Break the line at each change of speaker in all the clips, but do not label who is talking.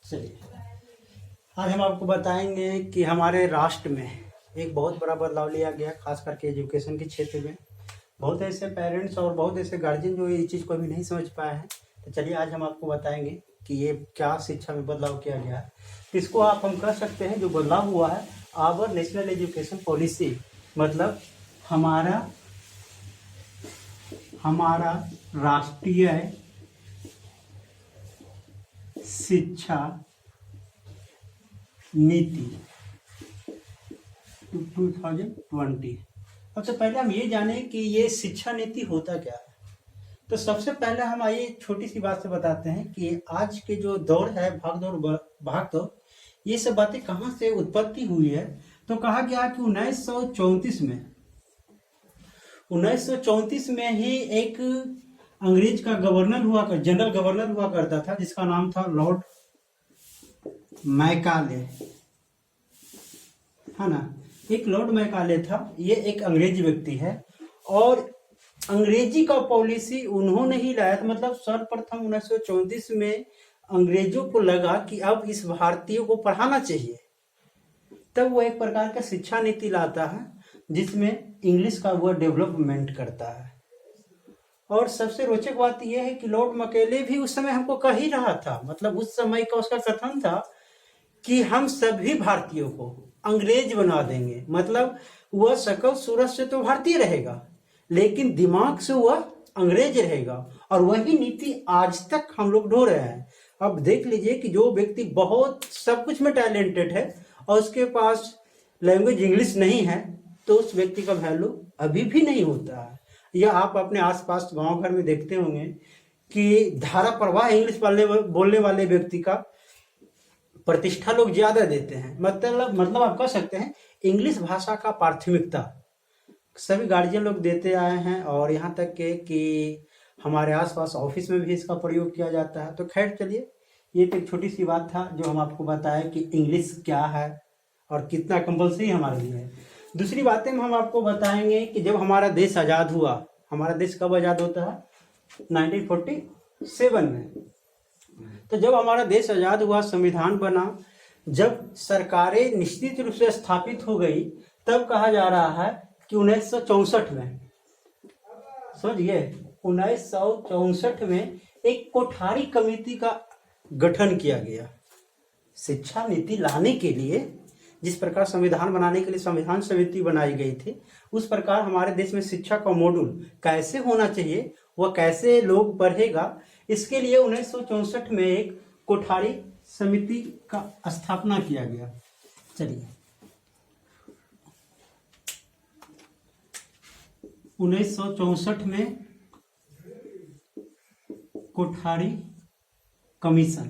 चलिए, आज हम आपको बताएंगे कि हमारे राष्ट्र में एक बहुत बड़ा बदलाव लिया गया, खास करके एजुकेशन के क्षेत्र में। बहुत ऐसे पेरेंट्स और बहुत ऐसे गार्जियन जो ये चीज़ को अभी नहीं समझ पाए हैं। तो चलिए आज हम आपको बताएंगे कि ये क्या शिक्षा में बदलाव किया गया है। इसको हम कह सकते हैं जो बदलाव हुआ है आवर नेशनल एजुकेशन पॉलिसी, मतलब हमारा राष्ट्रीय शिक्षा नीति 2020। सबसे पहले हम ये जानें कि ये शिक्षा नीति होता क्या है। तो सबसे पहले हम आइए छोटी सी बात से बताते हैं कि आज के जो दौर है भाग दौड़, ये सब बातें कहाँ से उत्पत्ति हुई है। तो कहा गया कि 1934 में ही एक अंग्रेज का जनरल गवर्नर हुआ करता था, जिसका नाम था लॉर्ड मैकाले, है ना। एक लॉर्ड मैकाले था, ये एक अंग्रेजी व्यक्ति है और अंग्रेजी का पॉलिसी उन्होंने ही लाया था। मतलब सर्वप्रथम 1934 में अंग्रेजों को लगा कि अब इस भारतीयों को पढ़ाना चाहिए, तब वो एक प्रकार का शिक्षा नीति लाता है जिसमें इंग्लिश का वो डेवलपमेंट करता है। और सबसे रोचक बात यह है कि लॉर्ड मैकाले भी उस समय हमको कह ही रहा था, मतलब उस समय का उसका कथन था कि हम सभी भारतीयों को अंग्रेज बना देंगे। मतलब वह शकल सूरत से तो भारतीय रहेगा लेकिन दिमाग से वह अंग्रेज रहेगा, और वही नीति आज तक हम लोग ढो रहे हैं। अब देख लीजिए कि जो व्यक्ति बहुत सब कुछ में टैलेंटेड है और उसके पास लैंग्वेज इंग्लिश नहीं है, तो उस व्यक्ति का वैल्यू अभी भी नहीं होता है। या आप अपने आसपास गांव घर में देखते होंगे कि धारा प्रवाह इंग्लिश बोलने वाले व्यक्ति का प्रतिष्ठा लोग ज्यादा देते हैं। मतलब आप कह सकते हैं इंग्लिश भाषा का प्राथमिकता सभी गार्जियन लोग देते आए हैं, और यहाँ तक के कि हमारे आसपास ऑफिस में भी इसका प्रयोग किया जाता है। तो खैर चलिए, ये तो एक छोटी सी बात था जो हम आपको बताया कि इंग्लिश क्या है और कितना कंपल्सरी हमारे लिए है। दूसरी बातें हम आपको बताएंगे कि जब हमारा देश आज़ाद हुआ, हमारा देश कब आज़ाद होता है? 1947 में। तो जब हमारा देश आज़ाद हुआ, संविधान बना, जब सरकारें निश्चित रूप से स्थापित हो गई, तब कहा जा रहा है कि 1964 में, समझिए 1964 में एक कोठारी कमेटी का गठन किया गया शिक्षा नीति लाने के लिए। जिस प्रकार संविधान बनाने के लिए संविधान समिति बनाई गई थी, उस प्रकार हमारे देश में शिक्षा का मॉड्यूल कैसे होना चाहिए, वह कैसे लोग पढ़ेगा, इसके लिए 1964 में एक कोठारी समिति का स्थापना किया गया। चलिए, 1964 में कोठारी कमीशन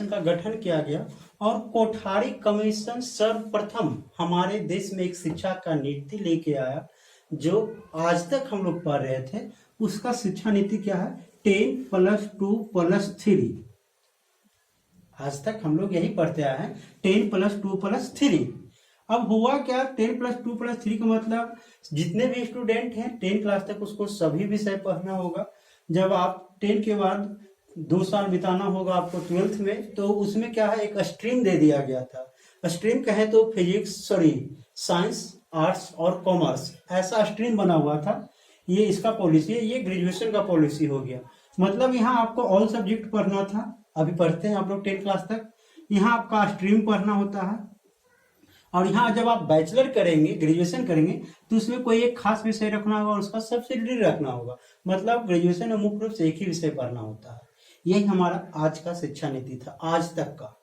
का गठन किया गया, और कोठारी कमीशन सर्वप्रथम हमारे देश में एक शिक्षा का नीति लेके आया जो आज तक हम लोग पढ़ रहे थे। उसका शिक्षा नीति क्या है? 10+2+3। आज तक हम लोग यही पढ़ते आए हैं, 10+2+3। अब हुआ क्या? 10+2+3 का मतलब जितने भी स्टूडेंट हैं 10 क्लास तक उसको सभी विषय पढ़ना होगा। जब आप 10 के बाद 2 साल बिताना होगा आपको 12th में, तो उसमें क्या है, एक स्ट्रीम दे दिया गया था। स्ट्रीम कहें तो साइंस, आर्ट्स और कॉमर्स, ऐसा स्ट्रीम बना हुआ था। ये इसका पॉलिसी है, ये ग्रेजुएशन का पॉलिसी हो गया। मतलब यहाँ आपको ऑल सब्जेक्ट पढ़ना था, अभी पढ़ते हैं आप लोग 10 क्लास तक। यहाँ आपका स्ट्रीम पढ़ना होता है, और यहाँ जब आप बैचलर करेंगे, ग्रेजुएशन करेंगे, तो उसमें कोई एक खास विषय रखना होगा, उसका सब्सिडियरी रखना होगा। मतलब ग्रेजुएशन में मुख्य रूप से एक ही विषय पढ़ना होता है। यही हमारा आज का शिक्षा नीति था, आज तक का।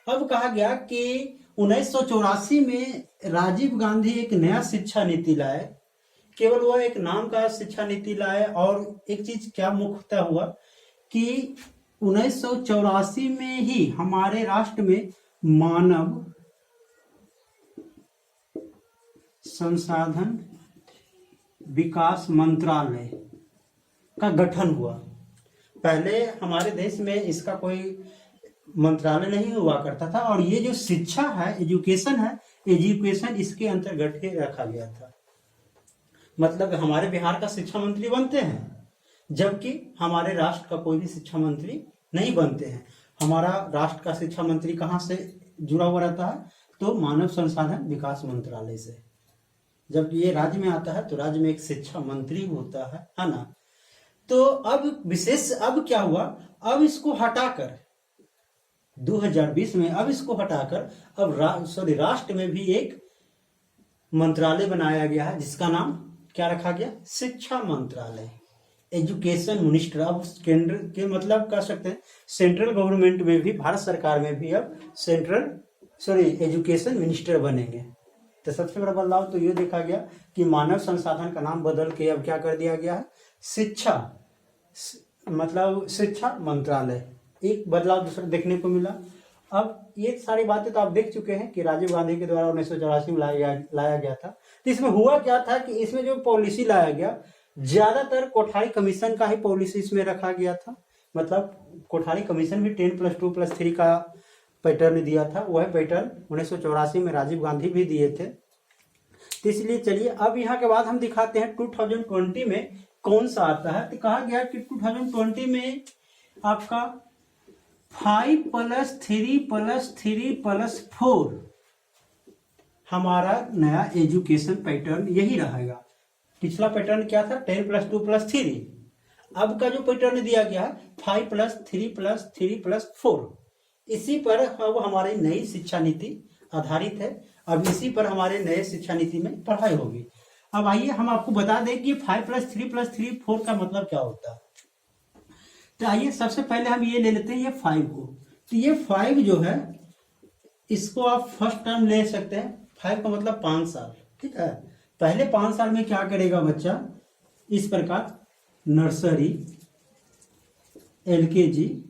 अब कहा गया कि 1984 में राजीव गांधी एक नया शिक्षा नीति लाए। केवल वह एक नाम का शिक्षा नीति लाए, और एक चीज क्या मुख्यतः हुआ कि 1984 में ही हमारे राष्ट्र में मानव संसाधन विकास मंत्रालय का गठन हुआ। पहले हमारे देश में इसका कोई मंत्रालय नहीं हुआ करता था, और ये जो शिक्षा है, एजुकेशन इसके अंतर्गत ही रखा गया था। मतलब हमारे बिहार का शिक्षा मंत्री बनते हैं, जबकि हमारे राष्ट्र का कोई भी शिक्षा मंत्री नहीं बनते हैं। हमारा राष्ट्र का शिक्षा मंत्री कहाँ से जुड़ा हुआ रहता है, तो मानव संसाधन विकास मंत्रालय से। जब ये राज्य में आता है तो राज्य में एक शिक्षा मंत्री होता है ना। तो अब विशेष अब क्या हुआ, अब इसको हटाकर 2020 में अब इसको हटाकर अब राष्ट्र में भी एक मंत्रालय बनाया गया है, जिसका नाम क्या रखा गया, शिक्षा मंत्रालय, एजुकेशन मिनिस्टर। अब केंद्र के मतलब कह सकते हैं सेंट्रल गवर्नमेंट में भी, भारत सरकार में भी अब एजुकेशन मिनिस्टर बनेंगे। तो सबसे बड़ा बदलाव तो ये देखा गया कि मानव संसाधन का नाम बदल के अब क्या कर दिया गया है, शिक्षा मंत्रालय। एक बदलाव दूसरा देखने को मिला। अब ये सारी बातें तो आप देख चुके हैं कि राजीव गांधी के द्वारा 1984 में लाया गया था। तो इसमें हुआ क्या था कि इसमें जो पॉलिसी लाया गया, ज्यादातर कोठारी कमीशन का ही पॉलिसी इसमें रखा गया था। मतलब कोठारी कमीशन भी 10+2+3 का पैटर्न दिया था, वह पैटर्न 1984 में राजीव गांधी भी दिए थे। तो इसलिए चलिए अब यहाँ के बाद हम दिखाते हैं 2020 में कौन सा आता है। तो कहा गया कि 2020 में आपका 5+3+3+4 हमारा नया एजुकेशन पैटर्न यही रहेगा। पिछला पैटर्न क्या था, 10+2+3। अब का जो पैटर्न दिया गया है 5+3+3+4, इसी पर अब हमारी नई शिक्षा नीति आधारित है। अब इसी पर हमारे नए शिक्षा नीति में पढ़ाई होगी। अब आइए हम आपको बता दें कि 5+3+3+4 का मतलब क्या होता है। तो आइए सबसे पहले हम ये ले लेते हैं ये 5 को। तो ये 5 जो है इसको आप फर्स्ट टर्म ले सकते हैं। 5 का मतलब 5 साल, ठीक है। पहले 5 साल में क्या करेगा बच्चा, इस प्रकार नर्सरी, LKG,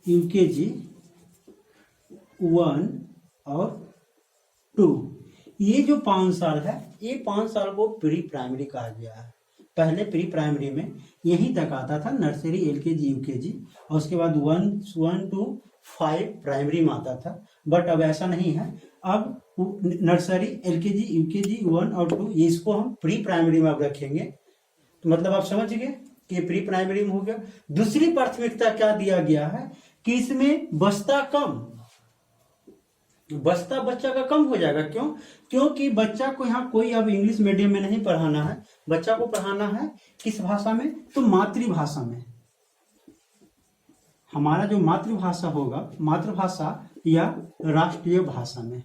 UKG 1 और 2, ये जो 5 साल है, ये 5 साल को प्री प्राइमरी कहा गया है। पहले प्री प्राइमरी में यहीं तक आता था, नर्सरी, LKG, UKG, और उसके बाद 1 to 5 प्राइमरी में आता था। बट अब ऐसा नहीं है, अब नर्सरी, LKG, UKG 1 और 2 ये इसको हम प्री प्राइमरी में अब रखेंगे। तो मतलब आप समझ गए कि प्री प्राइमरी में हो गया। दूसरी प्राथमिकता क्या दिया गया है कि इसमें बस्ता बच्चा का कम हो जाएगा। क्यों? क्योंकि बच्चा को यहाँ कोई अब इंग्लिश मीडियम में नहीं पढ़ाना है, बच्चा को पढ़ाना है किस भाषा में, तो मातृभाषा में। हमारा जो मातृभाषा होगा, मातृभाषा या राष्ट्रीय भाषा में,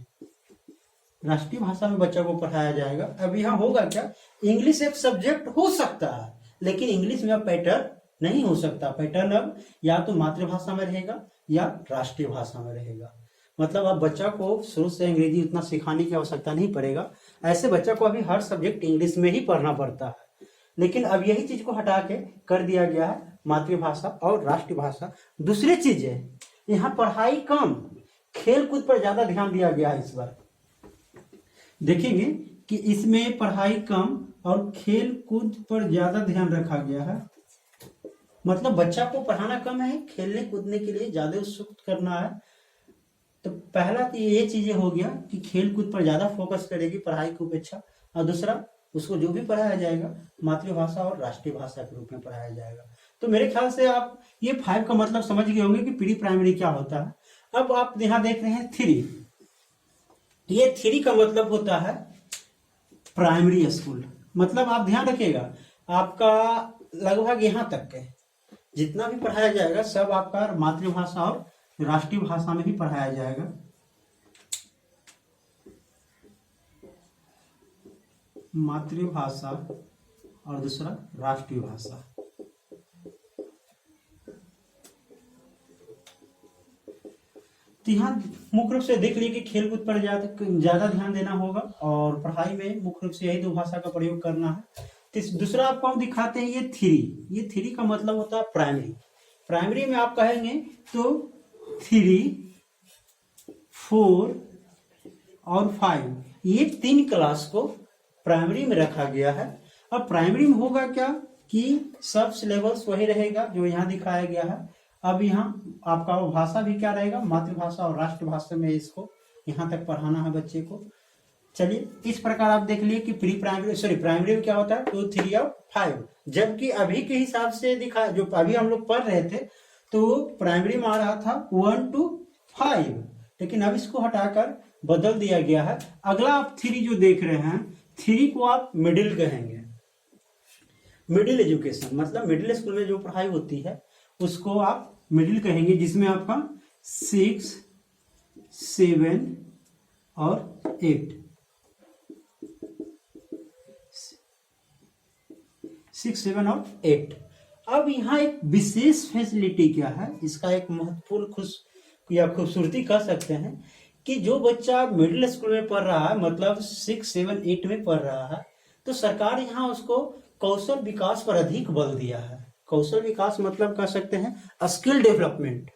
राष्ट्रीय भाषा में बच्चा को पढ़ाया जाएगा। अब यहाँ होगा क्या, इंग्लिश एक सब्जेक्ट हो सकता है, लेकिन इंग्लिश में अब पैटर्न नहीं हो सकता। पैटर्न अब या तो मातृभाषा में रहेगा या राष्ट्रीय भाषा में रहेगा। मतलब अब बच्चा को शुरू से अंग्रेजी उतना सिखाने की आवश्यकता नहीं पड़ेगा। ऐसे बच्चा को अभी हर सब्जेक्ट इंग्लिश में ही पढ़ना पड़ता है, लेकिन अब यही चीज को हटा के कर दिया गया है मातृभाषा और राष्ट्रीय भाषा। दूसरी चीज है, यहाँ पढ़ाई कम, खेल कूद पर ज्यादा ध्यान दिया गया है। इस बार देखेंगे कि इसमें पढ़ाई कम और खेल कूद पर ज्यादा ध्यान रखा गया है। मतलब बच्चा को पढ़ाना कम है, खेलने कूदने के लिए ज्यादा उत्सुक करना है। तो पहला तो ये चीजें हो गया कि खेल कूद पर ज्यादा फोकस करेगी पढ़ाई की अपेक्षा, और दूसरा उसको जो भी पढ़ाया जाएगा मातृभाषा और राष्ट्रीय भाषा के रूप में पढ़ाया जाएगा। तो मेरे ख्याल से आप ये 5 का मतलब समझ गए होंगे कि प्री प्राइमरी क्या होता है। अब आप यहाँ देख रहे हैं 3, ये 3 का मतलब होता है प्राइमरी स्कूल। मतलब आप ध्यान रखिएगा, आपका लगभग यहाँ तक के जितना भी पढ़ाया जाएगा सब आपका मातृभाषा और राष्ट्रीय भाषा में ही पढ़ाया जाएगा। मातृभाषा और दूसरा राष्ट्रीय भाषा। तो यहाँ मुख्य रूप से देख लिए कि खेलकूद पर ज्यादा ध्यान देना होगा और पढ़ाई में मुख्य रूप से यही 2 भाषा का प्रयोग करना है। तो दूसरा आपको हम दिखाते हैं ये 3। ये 3 का मतलब होता है प्राइमरी। प्राइमरी में आप कहेंगे तो 3, 4 और 5 ये 3 क्लास को प्राइमरी में रखा गया है। अब प्राइमरी में होगा क्या कि सब सिलेबस वही रहेगा जो यहाँ दिखाया गया है। अब यहाँ आपका भाषा भी क्या रहेगा, मातृभाषा और राष्ट्रभाषा में इसको यहाँ तक पढ़ाना है बच्चे को। चलिए, इस प्रकार आप देख लिए कि प्राइमरी में क्या होता है 2 3 और 5, जबकि अभी के हिसाब से दिखा जो अभी हम लोग पढ़ रहे थे तो प्राइमरी में आ रहा था 1 to 5, लेकिन अब इसको हटाकर बदल दिया गया है। अगला आप 3 जो देख रहे हैं, 3 को आप मिडिल कहेंगे। मिडिल एजुकेशन मतलब मिडिल स्कूल में जो पढ़ाई होती है उसको आप मिडिल कहेंगे, जिसमें आपका 6 7 और 8 6 7 और 8। अब यहाँ एक विशेष फैसिलिटी क्या है, इसका एक महत्वपूर्ण खूबसूरती कह सकते हैं कि जो बच्चा मिडिल स्कूल में पढ़ रहा है मतलब 6 7 8 में पढ़ रहा है, तो सरकार यहाँ उसको कौशल विकास पर अधिक बल दिया है। कौशल विकास मतलब कह सकते हैं स्किल डेवलपमेंट।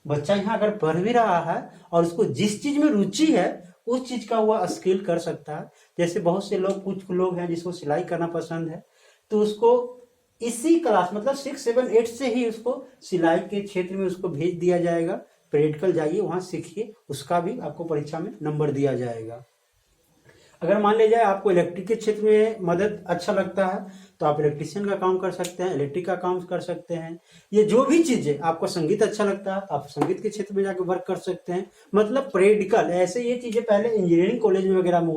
बच्चा यहाँ अगर पढ़ भी रहा है और उसको जिस चीज में रुचि है उस चीज का वह स्किल कर सकता है। जैसे बहुत से लोग, कुछ लोग हैं जिसको सिलाई करना पसंद है, तो उसको इसी क्लास मतलब 6 7 8 से ही उसको सिलाई के क्षेत्र में उसको भेज दिया जाएगा। प्रैक्टिकल जाइए, वहां सीखिए, उसका भी आपको परीक्षा में नंबर दिया जाएगा। अगर मान लीजिए आपको इलेक्ट्रिक के क्षेत्र में मदद अच्छा लगता है तो आप इलेक्ट्रिशियन का काम कर सकते हैं, इलेक्ट्रिक का काम कर सकते हैं। ये जो भी चीजें आपको, संगीत अच्छा लगता है आप संगीत के क्षेत्र में जाकर वर्क कर सकते हैं। मतलब प्रैक्टिकल ऐसे ये चीजें पहले इंजीनियरिंग कॉलेज में वगैरह में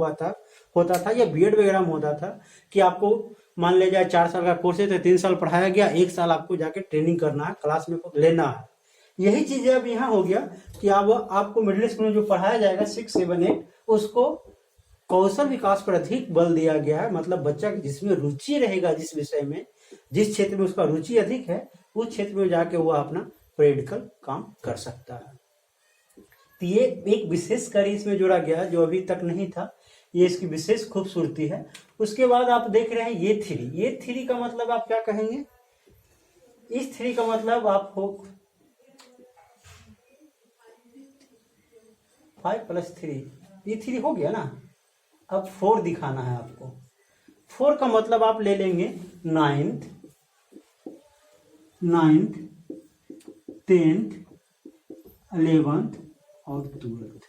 होता था या बीएड वगैरह में होता था कि आपको मान लीजिए 4 साल का कोर्स है तो 3 साल पढ़ाया गया, 1 साल आपको जाके ट्रेनिंग करना है, क्लास में लेना है। यही चीजें अब यहाँ हो गया कि अब आपको मिडिल स्कूल में जो पढ़ाया जाएगा 6 7 8 उसको कौशल विकास पर अधिक बल दिया गया है। मतलब बच्चा जिसमें रुचि रहेगा, जिस विषय में, जिस क्षेत्र में उसका रुचि अधिक है, उस क्षेत्र में जाके वह अपना प्रैक्टिकल काम कर सकता है। तो ये एक विशेष कार्य इसमें जोड़ा गया जो अभी तक नहीं था, ये इसकी विशेष खूबसूरती है। उसके बाद आप देख रहे हैं ये 3 का मतलब आप क्या कहेंगे? इस 3 का मतलब आप हो 5 + 3, ये 3 हो गया ना। अब 4 दिखाना है आपको। 4 का मतलब आप ले लेंगे 9th 10th 11th और 12th।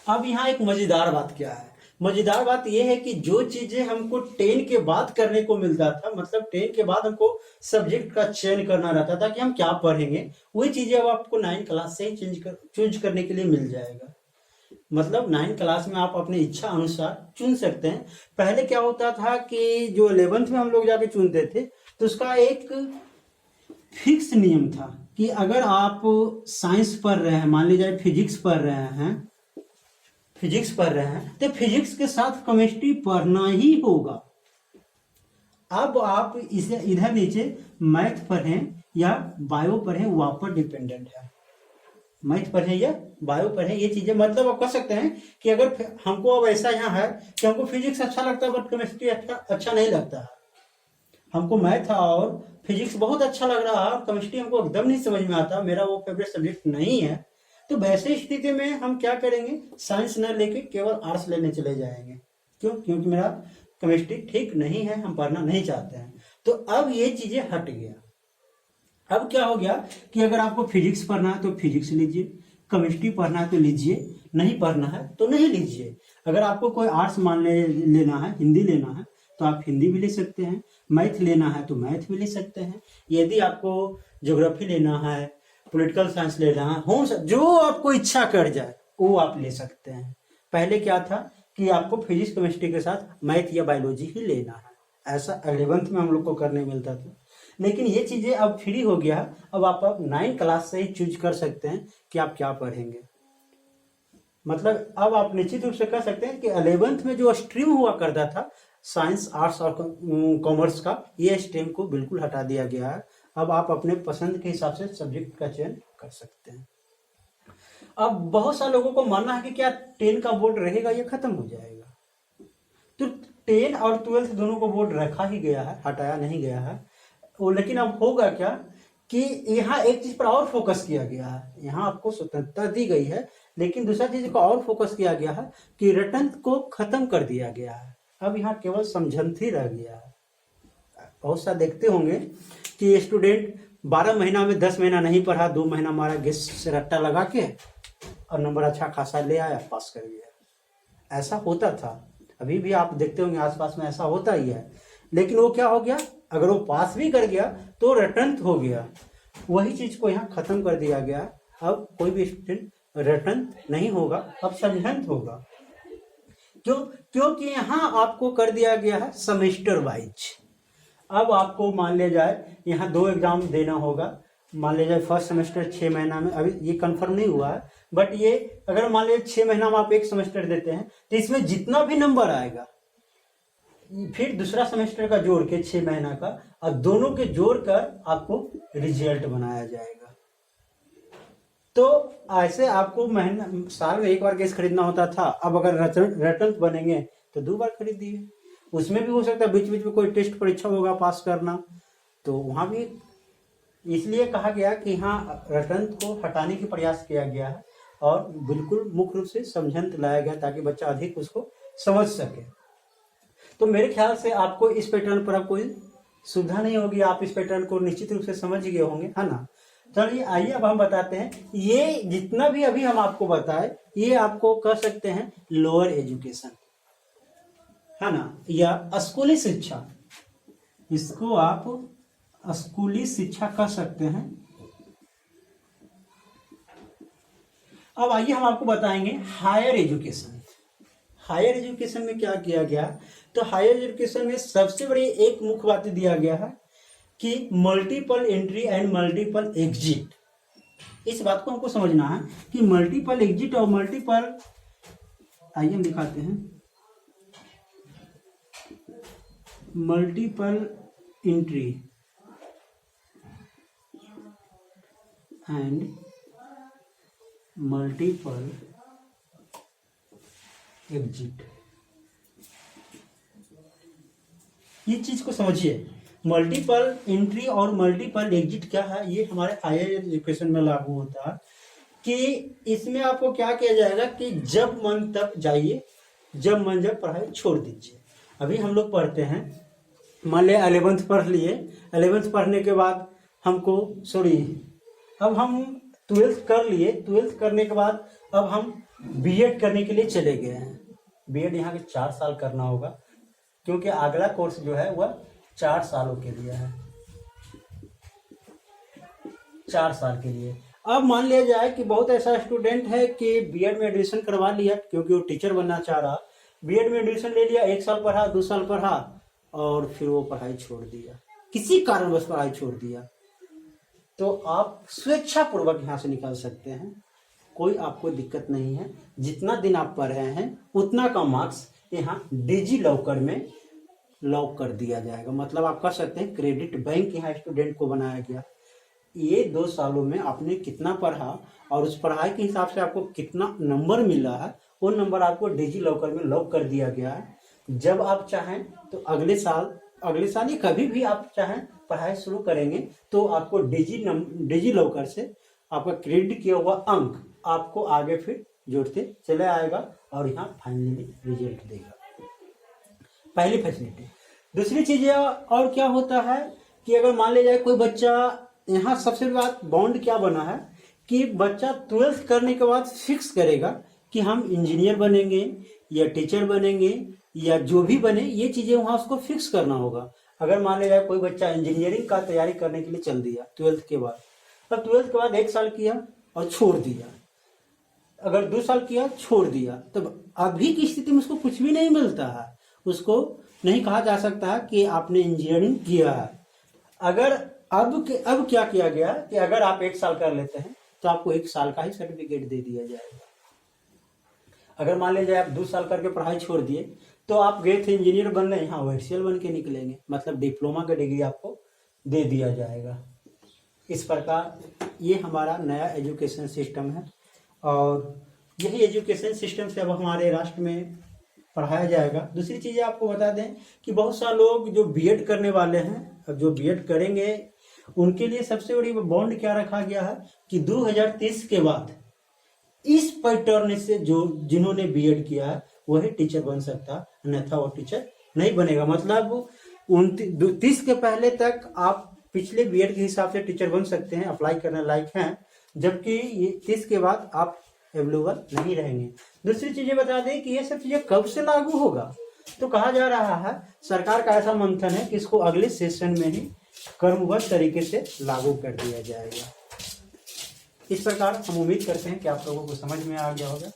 अब यहाँ एक मजेदार बात क्या है? मजेदार बात यह है कि जो चीजें हमको 10 के बाद करने को मिलता था, मतलब 10 के बाद हमको सब्जेक्ट का चयन करना रहता था कि हम क्या पढ़ेंगे, वही चीजें अब आपको 9 क्लास से ही चूज करने के लिए मिल जाएगा। मतलब 9 क्लास में आप अपनी इच्छा अनुसार चुन सकते हैं। पहले क्या होता था कि जो 11th में हम लोग जाके चुनते थे तो उसका एक फिक्स नियम था कि अगर आप साइंस पढ़ रहे हैं, मान लीजिए फिजिक्स पढ़ रहे हैं तो फिजिक्स के साथ केमिस्ट्री पढ़ना ही होगा। अब आप इसे इधर नीचे मैथ पढ़ें या बायो पढ़ें, वो आप पर डिपेंडेंट है। मैथ पढ़े या बायो पढ़े, ये चीजें मतलब आप कह सकते हैं कि अगर हमको अब ऐसा यहाँ है कि हमको फिजिक्स अच्छा लगता है बट केमिस्ट्री अच्छा नहीं लगता है, हमको मैथ और फिजिक्स बहुत अच्छा लग रहा है और केमिस्ट्री हमको एकदम नहीं समझ में आता, मेरा वो फेवरेट सब्जेक्ट नहीं है, तो वैसे स्थिति में हम क्या करेंगे? साइंस न लेके केवल आर्ट्स लेने चले जाएंगे। क्यों? क्योंकि मेरा केमिस्ट्री ठीक नहीं है, हम पढ़ना नहीं चाहते हैं। तो अब ये चीजें हट गया। अब क्या हो गया कि अगर आपको फिजिक्स पढ़ना है तो फिजिक्स लीजिए, केमिस्ट्री पढ़ना है तो लीजिए, नहीं पढ़ना है तो नहीं लीजिए। अगर आपको कोई आर्ट्स लेना है, हिंदी लेना है तो आप हिंदी भी ले सकते हैं, मैथ लेना है तो मैथ भी ले सकते हैं। यदि आपको ज्योग्राफी लेना है, पॉलिटिकल साइंस लेना है, होम जो आपको इच्छा कर जाए वो आप ले सकते हैं। पहले क्या था कि आपको फिजिक्स केमिस्ट्री के साथ मैथ या बायोलॉजी ही लेना है, ऐसा 11th में हम लोग को करने मिलता था। लेकिन ये चीजें अब फ्री हो गया। अब आप 9 क्लास से ही चूज कर सकते हैं कि आप क्या पढ़ेंगे। मतलब अब आप निश्चित रूप से कह सकते हैं कि 11th में जो स्ट्रीम हुआ करता था साइंस, आर्ट्स और कॉमर्स का, ये स्ट्रीम को बिल्कुल हटा दिया गया है। अब आप अपने पसंद के हिसाब से सब्जेक्ट का चयन कर सकते हैं। अब बहुत सारे लोगों को मानना है कि क्या 10 का बोर्ड रहेगा, ये खत्म हो जाएगा। तो 10 और 12th दोनों को बोर्ड रखा ही गया है, हटाया नहीं गया है। लेकिन अब होगा क्या कि यहाँ एक चीज पर और फोकस किया गया है। यहाँ आपको स्वतंत्रता दी गई है, लेकिन दूसरा चीज को और फोकस किया गया है कि रिटर्न को खत्म कर दिया गया है। अब यहाँ केवल समझंती रह गया है। बहुत सा देखते होंगे कि स्टूडेंट 12 महीना में 10 महीना नहीं पढ़ा, 2 महीना मारा गेस से रट्टा लगा के और नंबर अच्छा खासा ले आया, पास कर गया। ऐसा होता था, अभी भी आप देखते होंगे आसपास में ऐसा होता ही है, लेकिन वो क्या हो गया, अगर वो पास भी कर गया तो रिटर्न हो गया। वही चीज को यहाँ खत्म कर दिया गया। अब कोई भी स्टूडेंट रिटर्न नहीं होगा, अब सब्जेक्ट होगा। क्यों? क्योंकि यहाँ आपको कर दिया गया है सेमेस्टर वाइज। अब आपको मान लिया जाए यहाँ 2 एग्जाम देना होगा, मान लिया जाए फर्स्ट सेमेस्टर 6 महीना में, अभी ये कंफर्म नहीं हुआ है, बट ये अगर मान लीजिए 6 महीना में आप एक सेमेस्टर देते हैं तो इसमें जितना भी नंबर आएगा फिर दूसरा सेमेस्टर का जोड़ के 6 महीना का, और दोनों के जोड़ कर आपको रिजल्ट बनाया जाएगा। तो ऐसे आपको महीना साल में एक बार केस खरीदना होता था, अब अगर रिटर्न बनेंगे तो 2 बार खरीदिए। उसमें भी हो सकता है बीच बीच में कोई टेस्ट परीक्षा होगा पास करना, तो वहां भी इसलिए कहा गया कि यहाँ रिटर्न को हटाने की प्रयास किया गया है और बिल्कुल मुख्य रूप से समझंत लाया गया ताकि बच्चा अधिक उसको समझ सके। तो मेरे ख्याल से आपको इस पैटर्न पर अब कोई सुविधा नहीं होगी, आप इस पैटर्न को निश्चित रूप से समझ गए होंगे, है ना। चलिए आइए अब हम बताते हैं, ये जितना भी अभी हम आपको बताए ये आपको कह सकते हैं लोअर एजुकेशन, है ना, या स्कूली शिक्षा, इसको आप स्कूली शिक्षा कह सकते हैं। अब आइए हम आपको बताएंगे हायर एजुकेशन। हायर एजुकेशन में क्या किया गया, तो हायर एजुकेशन में सबसे बड़ी एक मुख्य बात दिया गया है कि multiple entry and multiple exit. इस बात को हमको समझना है कि मल्टीपल एग्जिट और मल्टीपल, आइए हम दिखाते हैं, multiple entry and multiple exit, ये चीज को समझिए। मल्टीपल एंट्री और मल्टीपल एग्जिट क्या है, ये हमारे हायर एजुकेशन में लागू होता है कि इसमें आपको क्या किया जाएगा कि जब मन तब जाइए, जब मन जब पढ़ाई छोड़ दीजिए। अभी हम लोग पढ़ते हैं, मान लिया 11th पढ़ लिए, 11th पढ़ने के बाद हमको अब हम 12th कर लिए, 12th करने के बाद अब हम बीएड करने के लिए चले गए हैं। बीएड यहाँ के 4 साल करना होगा, क्योंकि अगला कोर्स जो है वह 4 सालों के लिए है, 4 साल के लिए। अब मान लिया जाए कि बहुत ऐसा स्टूडेंट है कि बीएड में एडमिशन करवा लिया क्योंकि वो टीचर बनना चाह रहा, बीएड में एडमिशन ले लिया, 1 साल पढ़ा, 2 साल पढ़ा और फिर वो पढ़ाई छोड़ दिया, किसी कारणवश पढ़ाई छोड़ दिया, तो आप स्वेच्छा पूर्वक यहाँ से निकल सकते हैं, कोई आपको दिक्कत नहीं है। जितना दिन आप पढ़ रहे हैं उतना का मार्क्स यहाँ डिजी लॉकर में लॉक कर दिया जाएगा। मतलब आप कह सकते हैं क्रेडिट बैंक यहाँ स्टूडेंट को बनाया गया। ये 2 सालों में आपने कितना पढ़ा और उस पढ़ाई के हिसाब से आपको कितना नंबर मिला है, वो नंबर आपको डिजी लॉकर में लॉक कर दिया गया है। जब आप चाहें तो अगले साल ही कभी भी आप चाहें पढ़ाई शुरू करेंगे तो आपको डिजी लॉकर से आपका क्रेडिट किया हुआ अंक आपको आगे फिर जोड़ते चले आएगा और यहाँ फाइनली रिजल्ट देगा। पहली फैसिलिटी। दूसरी चीज और क्या होता है कि अगर मान लिया जाए कोई बच्चा, यहाँ सबसे बड़ी बात बॉन्ड क्या बना है कि बच्चा 12th करने के बाद फिक्स करेगा कि हम इंजीनियर बनेंगे या टीचर बनेंगे या जो भी बने, ये चीजें वहां उसको फिक्स करना होगा। अगर मान लिया जाए कोई बच्चा इंजीनियरिंग का तैयारी करने के लिए चल दिया 12th के बाद, तब 12th के बाद 1 साल किया और छोड़ दिया, अगर 2 साल किया छोड़ दिया, तब अभी की स्थिति में उसको कुछ भी नहीं मिलता है, उसको नहीं कहा जा सकता कि आपने इंजीनियरिंग किया है। अगर अब क्या किया गया कि अगर आप 1 साल कर लेते हैं तो आपको 1 साल का ही सर्टिफिकेट दे दिया जाएगा। अगर मान लीजिए आप 2 साल करके पढ़ाई छोड़ दिए तो आप गए थे इंजीनियर बनने, यहाँ ऑफिशियल बन के निकलेंगे, मतलब डिप्लोमा का डिग्री आपको दे दिया जाएगा। इस प्रकार ये हमारा नया एजुकेशन सिस्टम है और यही एजुकेशन सिस्टम से अब हमारे राष्ट्र में पढ़ाया जाएगा। दूसरी चीज़ आपको बता दें कि बहुत सारे लोग जो बीएड करने वाले हैं, अब जो बीएड करेंगे उनके लिए सबसे बड़ी बॉन्ड क्या रखा गया है कि 2030 के बाद इस पैटर्न से जो जिन्होंने बीएड किया है वही टीचर बन सकता, अन्यथा वो टीचर नहीं बनेगा। मतलब 30 के पहले तक आप पिछले बीएड के हिसाब से टीचर बन सकते हैं, अप्लाई करने लायक हैं, जबकि 30 के बाद आप अवेलेबल नहीं रहेंगे। दूसरी चीजें बता दें कि ये सब चीजें कब से लागू होगा, तो कहा जा रहा है सरकार का ऐसा मंथन है कि इसको अगले सेशन में ही क्रमबद्ध तरीके से लागू कर दिया जाएगा। इस प्रकार हम उम्मीद करते हैं कि आप लोगों को समझ में आ गया होगा।